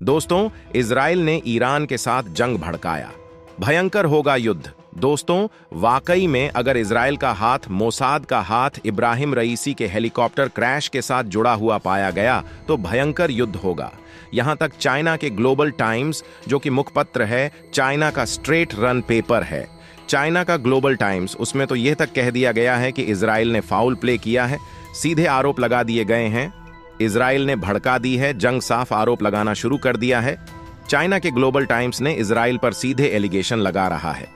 दोस्तों, इजराइल ने ईरान के साथ जंग भड़काया। भयंकर होगा युद्ध। दोस्तों, वाकई में अगर इजराइल का हाथ, मोसाद का हाथ इब्राहिम रईसी के हेलीकॉप्टर क्रैश के साथ जुड़ा हुआ पाया गया तो भयंकर युद्ध होगा। यहां तक चाइना के ग्लोबल टाइम्स, जो कि मुखपत्र है, चाइना का स्ट्रेट रन पेपर है, चाइना का ग्लोबल टाइम्स, उसमें तो यह तक कह दिया गया है कि इजराइल ने फाउल प्ले किया है। सीधे आरोप लगा दिए गए हैं, इजराइल ने भड़का दी है, जंग साफ आरोप लगाना शुरू कर दिया है। चाइना के ग्लोबल टाइम्स ने इजराइल पर सीधे एलिगेशन लगा रहा है।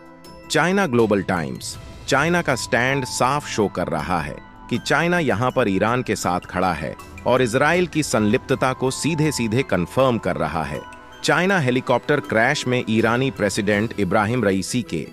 चाइना ग्लोबल टाइम्स चाइना का स्टैंड साफ शो कर रहा है कि चाइना यहां पर ईरान के साथ खड़ा है और इजराइल की संलिप्तता को सीधे सीधे कंफर्म कर रहा है। चाइना हेलीकॉप्टर क्रैश में ईरानी प्रेसिडेंट इब्राहिम रईसी के।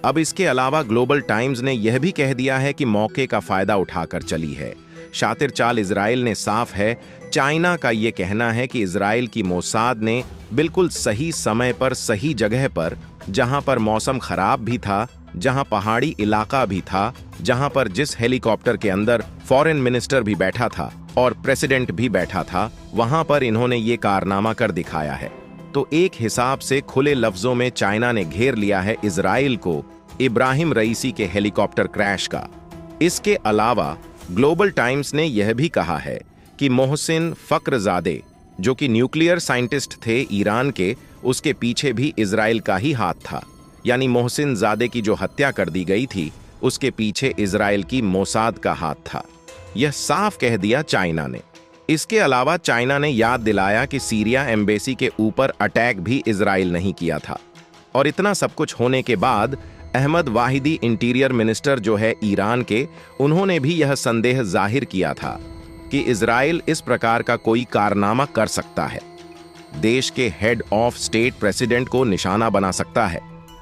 अब इसके अलावा ग्लोबल टाइम्स ने यह भी कह दिया है कि मौके का फायदा उठाकर चली है। शातिर चाल इजराइल ने साफ है। चाइना का यह कहना है कि इजराइल की मोसाद ने बिल्कुल सही समय पर, सही जगह पर, जहां पर मौसम खराब भी था, जहां पहाड़ी इलाका भी था, जहां पर जिस हेलीकॉप्टर के अंदर फॉरेन मिनिस्टर भी बैठा था और प्रेसिडेंट भी बैठा था, वहां पर इन्होंने ये कारनामा कर दिखाया है। तो एक हिसाब से खुले लफ्जों में चाइना ने घेर लिया है इजराइल को इब्राहिम रईसी के हेलीकॉप्टर क्रैश का। इसके अलावा ग्लोबल टाइम्स ने यह भी कहा है कि मोहसिन फख्रजादे, जो कि न्यूक्लियर साइंटिस्ट थे ईरान के, उसके पीछे भी इजराइल का ही हाथ था। यानी मोहसिन जादे की जो हत्या कर दी गई थी, उसके पीछे इजराइल की मोसाद का हाथ था। यह साफ कह दिया चाइना ने। इसके अलावा चाइना ने याद दिलाया कि सीरिया एम्बेसी के ऊपर अटैक भी इजराइल नहीं किया था। और इतना सब कुछ होने के बाद अहमद वाहिदी इंटीरियर मिनिस्टर जो है ईरान के, उन्होंने भी यह संदेह जाहिर किया था कि इजराइल इस प्रकार का कोई कारनामा कर सकता है, देश के हेड ऑफ स्टेट प्रेसिडेंट को निशाना बना सकता है।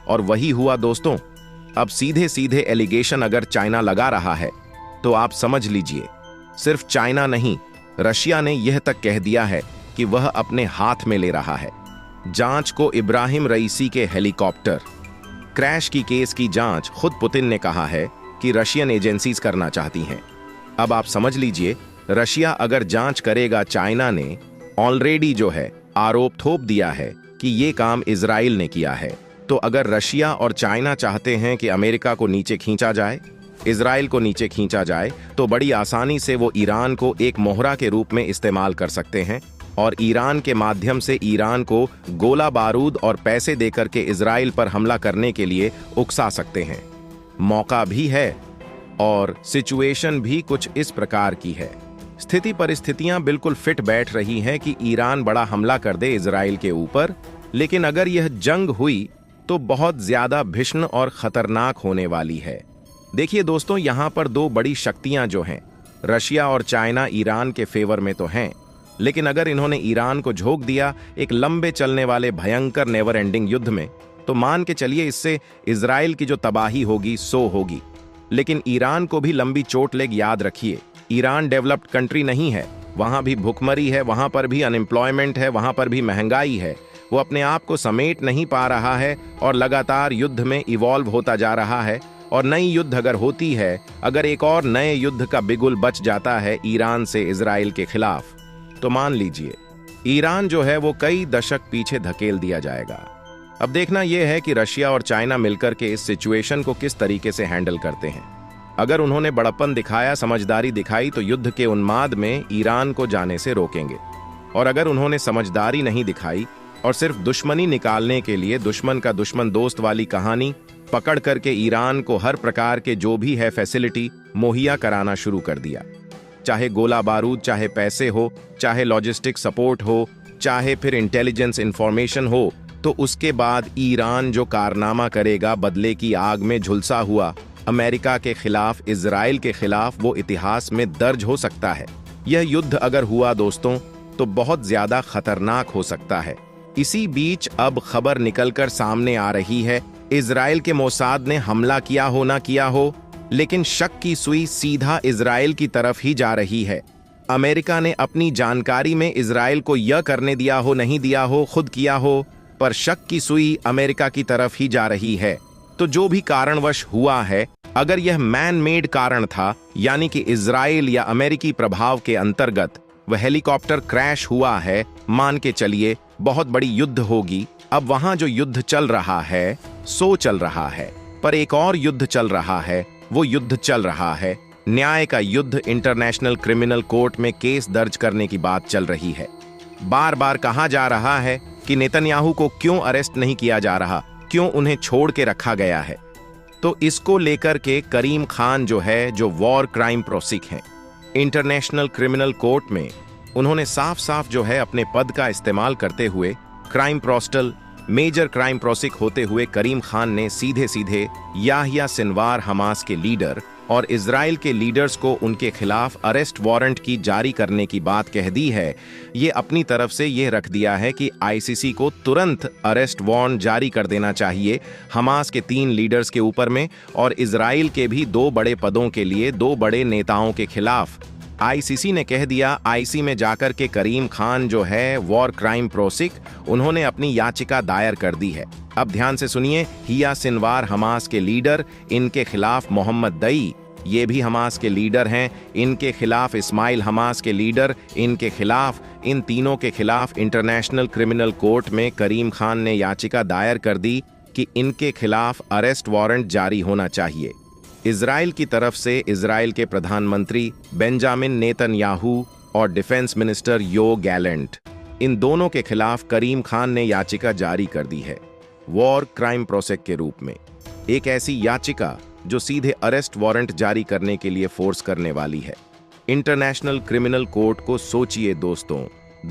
और वही हुआ दोस्तों। अब सीधे सीधे एलिगेशन अगर चाइना लगा रहा है तो आप समझ लीजिए, सिर्फ चाइना नहीं, रशिया ने यह तक कह दिया है कि वह अपने हाथ में ले रहा है जांच को। इब्राहिम रईसी के हेलीकॉप्टर क्रैश की केस की जांच खुद पुतिन ने कहा है कि रशियन एजेंसीज करना चाहती हैं। अब आप समझ लीजिए, रशिया अगर जांच करेगा, चाइना ने ऑलरेडी जो है आरोप थोप दिया है कि ये काम इजराइल ने किया है। तो अगर रशिया और चाइना चाहते हैं कि अमेरिका को नीचे खींचा जाए, इजराइल को नीचे खींचा जाए, तो बड़ी आसानी से वो ईरान को एक मोहरा के रूप में इस्तेमाल कर सकते हैं और ईरान के माध्यम से ईरान को गोला बारूद और पैसे देकर के इजराइल पर हमला करने के लिए उकसा सकते हैं। मौका भी है और सिचुएशन भी कुछ इस प्रकार की है। स्थिति परिस्थितियां बिल्कुल फिट बैठ रही हैं कि ईरान बड़ा हमला कर दे इजराइल के ऊपर। लेकिन अगर यह जंग हुई तो बहुत ज्यादा भीषण और खतरनाक होने वाली है। देखिए दोस्तों, यहां पर दो बड़ी शक्तियां जो हैं, रशिया और चाइना, ईरान के फेवर में तो हैं, लेकिन अगर इन्होंने ईरान को झोंक दिया एक लंबे चलने वाले भयंकर नेवर एंडिंग युद्ध में, तो मान के चलिए इससे इजराइल की जो तबाही होगी सो होगी। लेकिन ईरान को भी लंबी चोट लेग याद रखिए। ईरान डेवलप्ड कंट्री नहीं है, वहां भी भुखमरी है, वहां पर भी अनएम्प्लॉयमेंट है, वहां पर भी महंगाई है। वो अपने आप को समेट नहीं पा रहा है और लगातार युद्ध में इवॉल्व होता जा रहा है। और नई युद्ध अगर होती है, अगर एक और नए युद्ध का बिगुल बच जाता है ईरान से इजराइल के खिलाफ, तो मान लीजिए ईरान जो है वो कई दशक पीछे धकेल दिया जाएगा। अब देखना यह है कि रशिया और चाइना मिलकर के इस सिचुएशन को किस तरीके से हैंडल करते हैं। अगर उन्होंने बड़प्पन दिखाया, समझदारी दिखाई, तो युद्ध के उन्माद में ईरान को जाने से रोकेंगे। और अगर उन्होंने समझदारी नहीं दिखाई और सिर्फ दुश्मनी निकालने के लिए दुश्मन का दुश्मन दोस्त वाली कहानी पकड़ करके ईरान को हर प्रकार के जो भी है फैसिलिटी मुहैया कराना शुरू कर दिया, चाहे गोला बारूद, चाहे पैसे हो, चाहे लॉजिस्टिक सपोर्ट हो, चाहे फिर इंटेलिजेंस इंफॉर्मेशन हो, तो उसके बाद ईरान जो कारनामा करेगा बदले की आग में झुलसा हुआ अमेरिका के खिलाफ, इजराइल के खिलाफ, वो इतिहास में दर्ज हो सकता है। यह युद्ध अगर हुआ दोस्तों तो बहुत ज्यादा खतरनाक हो सकता है। इसी बीच अब खबर निकलकर सामने आ रही है, इजराइल के मोसाद ने हमला किया हो ना किया हो, लेकिन शक की सुई सीधा इजराइल की तरफ ही जा रही है। अमेरिका ने अपनी जानकारी में इजराइल को यह करने दिया हो, नहीं दिया हो, खुद किया हो, पर शक की सुई अमेरिका की तरफ ही जा रही है। तो जो भी कारणवश हुआ है, अगर यह मैन मेड कारण था, यानी कि इजराइल या अमेरिकी प्रभाव के अंतर्गत, वह हेलीकॉप्टर क्रैश हुआ है, मान के चलिए बहुत बड़ी युद्ध होगी। अब वहां जो युद्ध चल रहा है सो चल रहा है, पर एक और युद्ध चल रहा है। वो युद्ध चल रहा है न्याय का युद्ध। इंटरनेशनल क्रिमिनल कोर्ट में केस दर्ज करने की बात चल रही है। बार बार कहा जा रहा है कि नेतन्याहू को क्यों अरेस्ट नहीं किया जा रहा, क्यों उन्हें छोड़ के रखा गया है। तो इसको लेकर के करीम खान जो है, जो वॉर क्राइम प्रोसिक हैं इंटरनेशनल क्रिमिनल कोर्ट में, उन्होंने साफ साफ जो है अपने पद का इस्तेमाल करते हुए क्राइम प्रोस्टल मेजर क्राइम प्रोसिक होते हुए करीम खान ने सीधे सीधे याहिया सिनवार हमास के लीडर और इजराइल के लीडर्स को उनके खिलाफ अरेस्ट वारंट की जारी करने की बात कह दी है। ये अपनी तरफ से ये रख दिया है कि आईसीसी को तुरंत अरेस्ट वारंट जारी कर देना चाहिए हमास के 3 लीडर्स के ऊपर में और इजराइल के भी 2 बड़े पदों के लिए 2 बड़े नेताओं के खिलाफ। आईसीसी ने कह दिया, आईसी में जाकर के करीम खान जो है वॉर क्राइम प्रोसिक, उन्होंने अपनी याचिका दायर कर दी है। अब ध्यान से सुनिए, हिया सिनवार हमास के लीडर, इनके खिलाफ मोहम्मद दई, ये भी हमास के लीडर हैं, इनके खिलाफ इस्माइल हमास के लीडर, इनके खिलाफ, इन तीनों के खिलाफ इंटरनेशनल क्रिमिनल कोर्ट में करीम खान ने याचिका दायर कर दी कि इनके खिलाफ अरेस्ट वारंट जारी होना चाहिए। इजराइल की तरफ से इजराइल के प्रधानमंत्री बेंजामिन नेतन्याहू और डिफेंस मिनिस्टर यो गैलेंट, इन दोनों के खिलाफ करीम खान ने याचिका जारी कर दी है वॉर क्राइम प्रोसिक के रूप में। एक ऐसी याचिका जो सीधे अरेस्ट वारंट जारी करने के लिए फोर्स करने वाली है। इंटरनेशनल क्रिमिनल कोर्ट को सोचिए दोस्तों,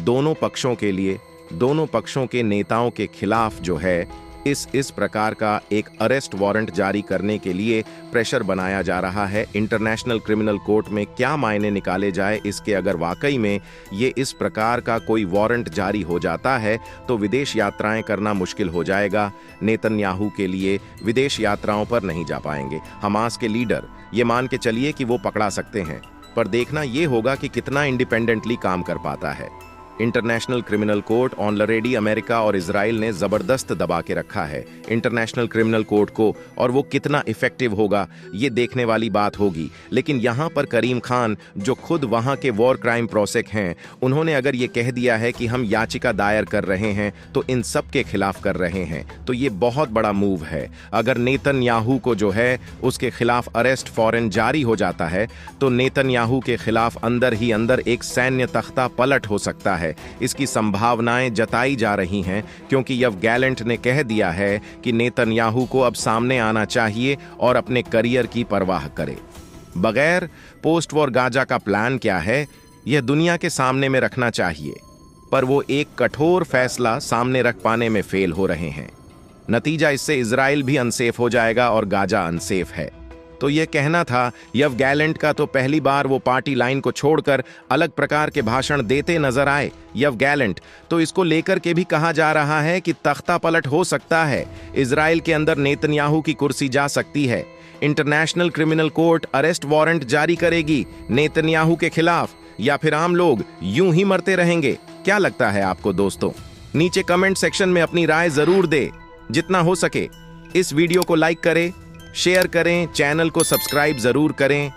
दोनों पक्षों के लिए, दोनों पक्षों के नेताओं के खिलाफ जो है इस प्रकार का एक अरेस्ट वारंट जारी करने के लिए प्रेशर बनाया जा रहा है। इंटरनेशनल क्रिमिनल कोर्ट में क्या मायने निकाले जाए इसके, अगर वाकई में ये इस प्रकार का कोई वारंट जारी हो जाता है तो विदेश यात्राएं करना मुश्किल हो जाएगा। नेतन्याहू के लिए विदेश यात्राओं पर नहीं जा पाएंगे। हमास के लीडर, ये मान के चलिए कि वो पकड़ा सकते हैं, पर देखना ये होगा कि कितना इंडिपेंडेंटली काम कर पाता है। International criminal court already America और इजराइल ने जबरदस्त दबा के रखा है इंटरनेशनल क्रिमिनल कोर्ट को, और वो कितना इफेक्टिव होगा ये देखने वाली बात होगी। लेकिन यहाँ पर करीम खान जो खुद वहाँ के वॉर क्राइम प्रोसिक हैं, उन्होंने अगर ये कह दिया है कि हम याचिका दायर कर रहे हैं तो इन सब के खिलाफ कर रहे हैं, तो ये बहुत बड़ा मूव है। अगर नेतन्याहू को जो है उसके खिलाफ अरेस्ट वारंट जारी हो जाता है तो नेतन्याहू के खिलाफ अंदर ही अंदर एक सैन्य तख्ता पलट हो सकता है। इसकी संभावनाएं जताई जा रही हैं क्योंकि यव गैलेंट ने कह दिया है कि नेतन्याहू को अब सामने आना चाहिए और अपने करियर की परवाह करे। बगैर पोस्ट वॉर गाजा का प्लान क्या है यह दुनिया के सामने में रखना चाहिए, पर वो एक कठोर फैसला सामने रख पाने में फेल हो रहे हैं। नतीजा इससे इजराइल भी अनसेफ हो जाएगा और गाजा अनसेफ है। तो यह कहना था यव गैलेंट का, तो पहली बार वो पार्टी लाइन को छोड़कर अलग प्रकार के भाषण देते नजर आए यव गैलेंट। तो इसको लेकर के भी कहा जा रहा है कि तख्ता पलट हो सकता है, इजराइल के अंदर नेतन्याहू की कुर्सी जा सकती है। International criminal court arrest warrant जारी करेगी नेतन्याहू के खिलाफ, या फिर आम लोग यूं ही मरते रहेंगे। क्या लगता है आपको दोस्तों? नीचे कमेंट सेक्शन में अपनी राय जरूर दे। जितना हो सके इस वीडियो को लाइक करें, शेयर करें, चैनल को सब्सक्राइब जरूर करें।